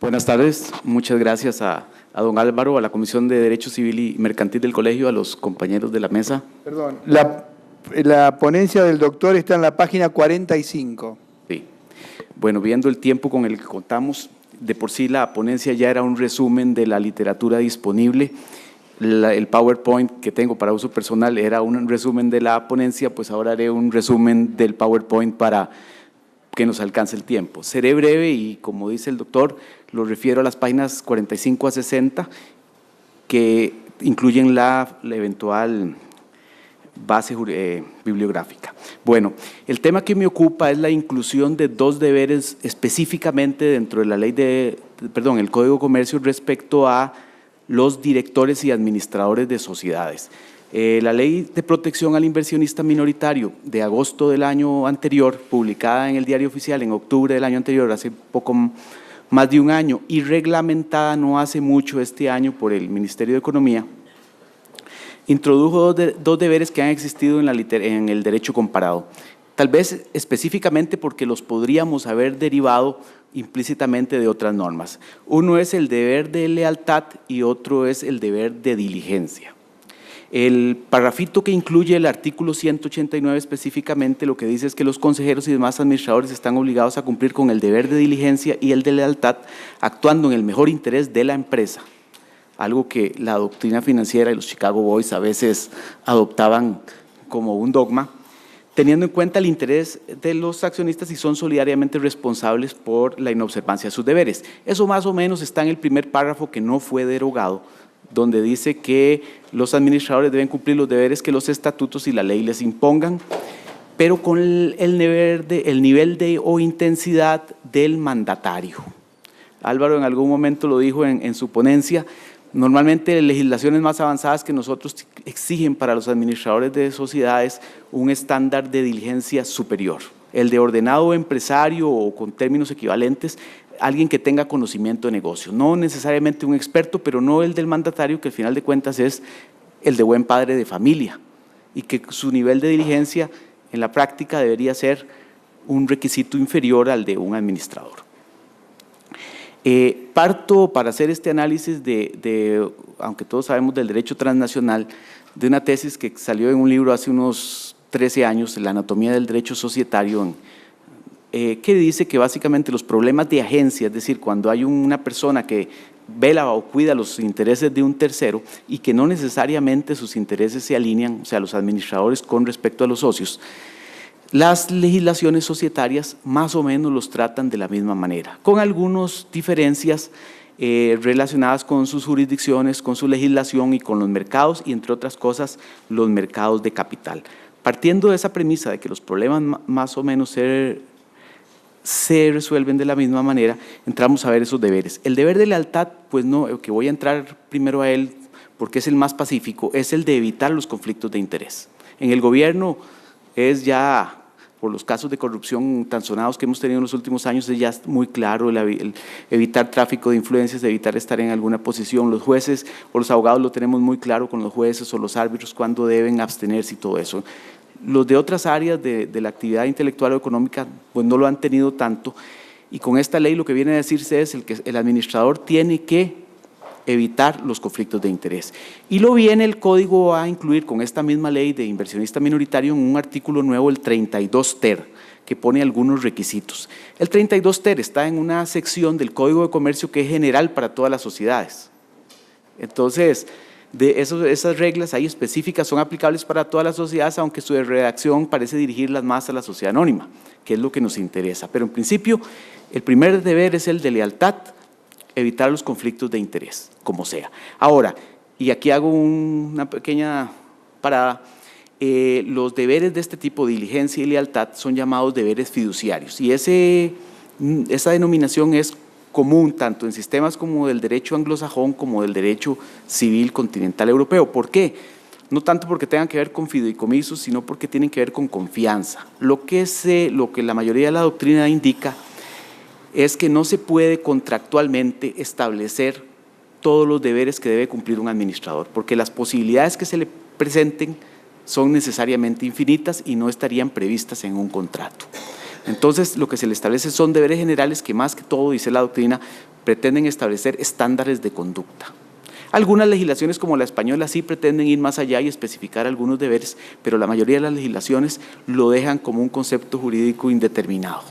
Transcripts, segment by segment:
Buenas tardes, muchas gracias a don Álvaro, a la Comisión de Derecho Civil y Mercantil del Colegio, a los compañeros de la mesa. Perdón, la ponencia del doctor está en la página 45. Sí. Bueno, viendo el tiempo con el que contamos, de por sí la ponencia ya era un resumen de la literatura disponible. El PowerPoint que tengo para uso personal era un resumen de la ponencia, pues ahora haré un resumen del PowerPoint para que nos alcance el tiempo. Seré breve y, como dice el doctor, lo refiero a las páginas 45 a 60, que incluyen la eventual base bibliográfica. Bueno, el tema que me ocupa es la inclusión de dos deberes específicamente dentro de la ley el Código de Comercio respecto a los directores y administradores de sociedades. La Ley de Protección al Inversionista Minoritario de agosto del año anterior, publicada en el Diario Oficial en octubre del año anterior, hace poco más de un año, y reglamentada no hace mucho este año por el Ministerio de Economía, introdujo dos deberes que han existido en el derecho comparado, tal vez específicamente porque los podríamos haber derivado implícitamente de otras normas. Uno es el deber de lealtad y otro es el deber de diligencia. El parrafito que incluye el artículo 189 específicamente lo que dice es que los consejeros y demás administradores están obligados a cumplir con el deber de diligencia y el de lealtad, actuando en el mejor interés de la empresa, algo que la doctrina financiera y los Chicago Boys a veces adoptaban como un dogma, teniendo en cuenta el interés de los accionistas y son solidariamente responsables por la inobservancia de sus deberes. Eso más o menos está en el primer párrafo que no fue derogado, donde dice que los administradores deben cumplir los deberes que los estatutos y la ley les impongan, pero con el nivel o intensidad del mandatario. Álvaro en algún momento lo dijo en su ponencia. Normalmente legislaciones más avanzadas que nosotros exigen para los administradores de sociedades un estándar de diligencia superior. El de ordenado empresario o con términos equivalentes, alguien que tenga conocimiento de negocio, no necesariamente un experto, pero no el del mandatario, que al final de cuentas es el de buen padre de familia, y que su nivel de diligencia en la práctica debería ser un requisito inferior al de un administrador. Parto para hacer este análisis aunque todos sabemos del derecho transnacional, de una tesis que salió en un libro hace unos 13 años, La anatomía del derecho societario, que dice que básicamente los problemas de agencia, es decir, cuando hay una persona que vela o cuida los intereses de un tercero y que no necesariamente sus intereses se alinean, o sea, los administradores con respecto a los socios, las legislaciones societarias más o menos los tratan de la misma manera, con algunas diferencias relacionadas con sus jurisdicciones, con su legislación y con los mercados y, entre otras cosas, los mercados de capital. Partiendo de esa premisa de que los problemas más o menos se resuelven de la misma manera, entramos a ver esos deberes. El deber de lealtad, pues no, que voy a entrar primero a él porque es el más pacífico, es el de evitar los conflictos de interés. En el gobierno es ya, por los casos de corrupción tan sonados que hemos tenido en los últimos años, es ya muy claro el evitar tráfico de influencias, evitar estar en alguna posición. Los jueces o los abogados lo tenemos muy claro con los jueces o los árbitros cuándo deben abstenerse y todo eso. Los de otras áreas de la actividad intelectual o económica pues no lo han tenido tanto, y con esta ley lo que viene a decirse es que el administrador tiene que evitar los conflictos de interés. Y lo viene el código a incluir con esta misma ley de inversionista minoritario en un artículo nuevo, el 32 ter, que pone algunos requisitos. El 32 ter está en una sección del Código de Comercio que es general para todas las sociedades. Entonces, esas reglas ahí específicas son aplicables para todas las sociedades, aunque su redacción parece dirigirlas más a la sociedad anónima, que es lo que nos interesa. Pero en principio, el primer deber es el de lealtad, evitar los conflictos de interés, como sea. Ahora, y aquí hago una pequeña parada, los deberes de este tipo, diligencia y lealtad, son llamados deberes fiduciarios, y esa denominación es común tanto en sistemas como del derecho anglosajón como del derecho civil continental europeo. ¿Por qué? No tanto porque tengan que ver con fideicomisos, sino porque tienen que ver con confianza. Lo que la mayoría de la doctrina indica es que no se puede contractualmente establecer todos los deberes que debe cumplir un administrador, porque las posibilidades que se le presenten son necesariamente infinitas y no estarían previstas en un contrato. Entonces, lo que se le establece son deberes generales que más que todo, dice la doctrina, pretenden establecer estándares de conducta. Algunas legislaciones como la española sí pretenden ir más allá y especificar algunos deberes, pero la mayoría de las legislaciones lo dejan como un concepto jurídico indeterminado.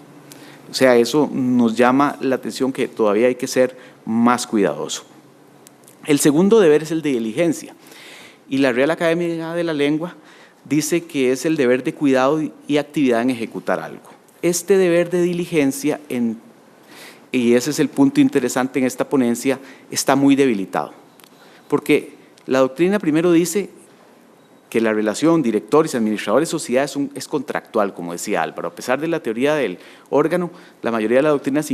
O sea, eso nos llama la atención que todavía hay que ser más cuidadoso. El segundo deber es el de diligencia, y la Real Academia de la Lengua dice que es el deber de cuidado y actividad en ejecutar algo. Este deber de diligencia, y ese es el punto interesante en esta ponencia, está muy debilitado, porque la doctrina primero dice que la relación directores, administradores, sociedades es contractual, como decía Álvaro. A pesar de la teoría del órgano, la mayoría de la doctrina se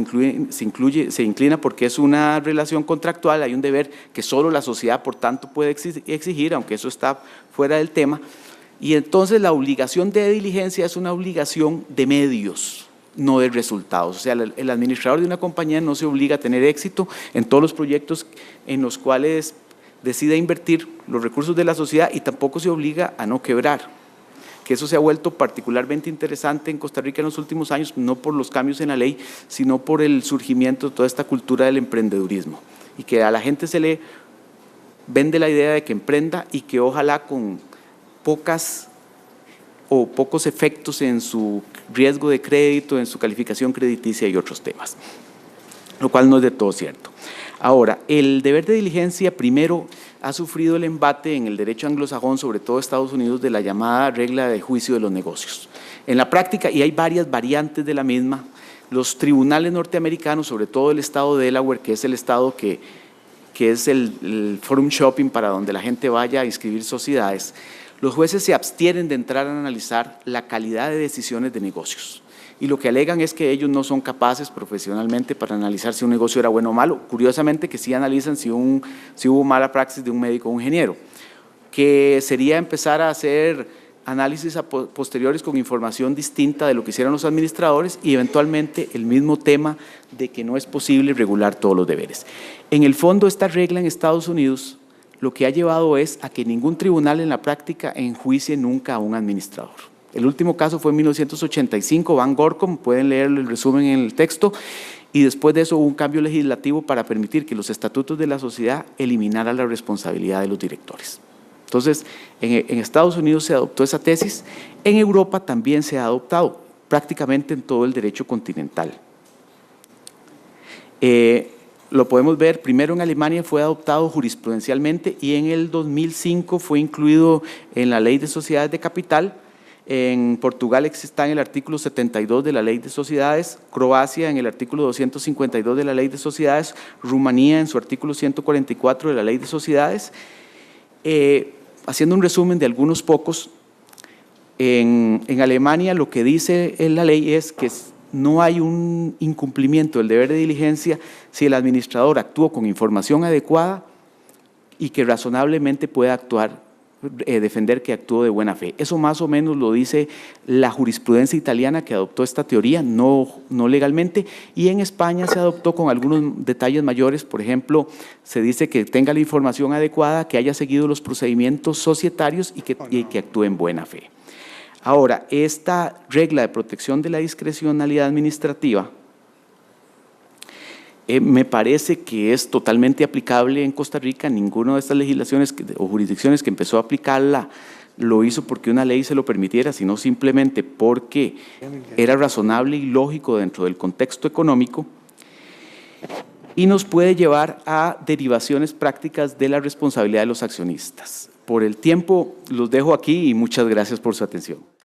inclina porque es una relación contractual, hay un deber que solo la sociedad, por tanto, puede exigir, aunque eso está fuera del tema, y entonces la obligación de diligencia es una obligación de medios, no de resultados. O sea, el administrador de una compañía no se obliga a tener éxito en todos los proyectos en los cuales decida invertir los recursos de la sociedad, y tampoco se obliga a no quebrar, que eso se ha vuelto particularmente interesante en Costa Rica en los últimos años, no por los cambios en la ley, sino por el surgimiento de toda esta cultura del emprendedurismo, y que a la gente se le vende la idea de que emprenda y que ojalá con pocos efectos en su riesgo de crédito, en su calificación crediticia y otros temas, lo cual no es de todo cierto. Ahora, el deber de diligencia primero ha sufrido el embate en el derecho anglosajón, sobre todo Estados Unidos, de la llamada regla de juicio de los negocios. En la práctica, y hay varias variantes de la misma, los tribunales norteamericanos, sobre todo el estado de Delaware, que es el estado que es el forum shopping para donde la gente vaya a inscribir sociedades, los jueces se abstienen de entrar a analizar la calidad de decisiones de negocios. Y lo que alegan es que ellos no son capaces profesionalmente para analizar si un negocio era bueno o malo. Curiosamente que sí analizan si hubo mala praxis de un médico o un ingeniero, que sería empezar a hacer análisis posteriores con información distinta de lo que hicieron los administradores, y eventualmente el mismo tema de que no es posible regular todos los deberes. En el fondo, esta regla en Estados Unidos lo que ha llevado es a que ningún tribunal en la práctica enjuicie nunca a un administrador. El último caso fue en 1985, Van Gorkom, pueden leer el resumen en el texto, y después de eso hubo un cambio legislativo para permitir que los estatutos de la sociedad eliminaran la responsabilidad de los directores. Entonces, en Estados Unidos se adoptó esa tesis, en Europa también se ha adoptado, prácticamente en todo el derecho continental. Lo podemos ver, primero en Alemania fue adoptado jurisprudencialmente y en el 2005 fue incluido en la Ley de Sociedades de Capital. En Portugal está en el artículo 72 de la Ley de Sociedades, Croacia en el artículo 252 de la Ley de Sociedades, Rumanía en su artículo 144 de la Ley de Sociedades. Haciendo un resumen de algunos pocos, en Alemania lo que dice la ley es que no hay un incumplimiento del deber de diligencia si el administrador actuó con información adecuada y que razonablemente pueda actuar, defender que actuó de buena fe. Eso más o menos lo dice la jurisprudencia italiana, que adoptó esta teoría, no legalmente, y en España se adoptó con algunos detalles mayores. Por ejemplo, se dice que tenga la información adecuada, que haya seguido los procedimientos societarios y que actúe en buena fe. Ahora, esta regla de protección de la discrecionalidad administrativa me parece que es totalmente aplicable en Costa Rica. Ninguna de estas legislaciones o jurisdicciones que empezó a aplicarla lo hizo porque una ley se lo permitiera, sino simplemente porque era razonable y lógico dentro del contexto económico, y nos puede llevar a derivaciones prácticas de la responsabilidad de los accionistas. Por el tiempo los dejo aquí y muchas gracias por su atención.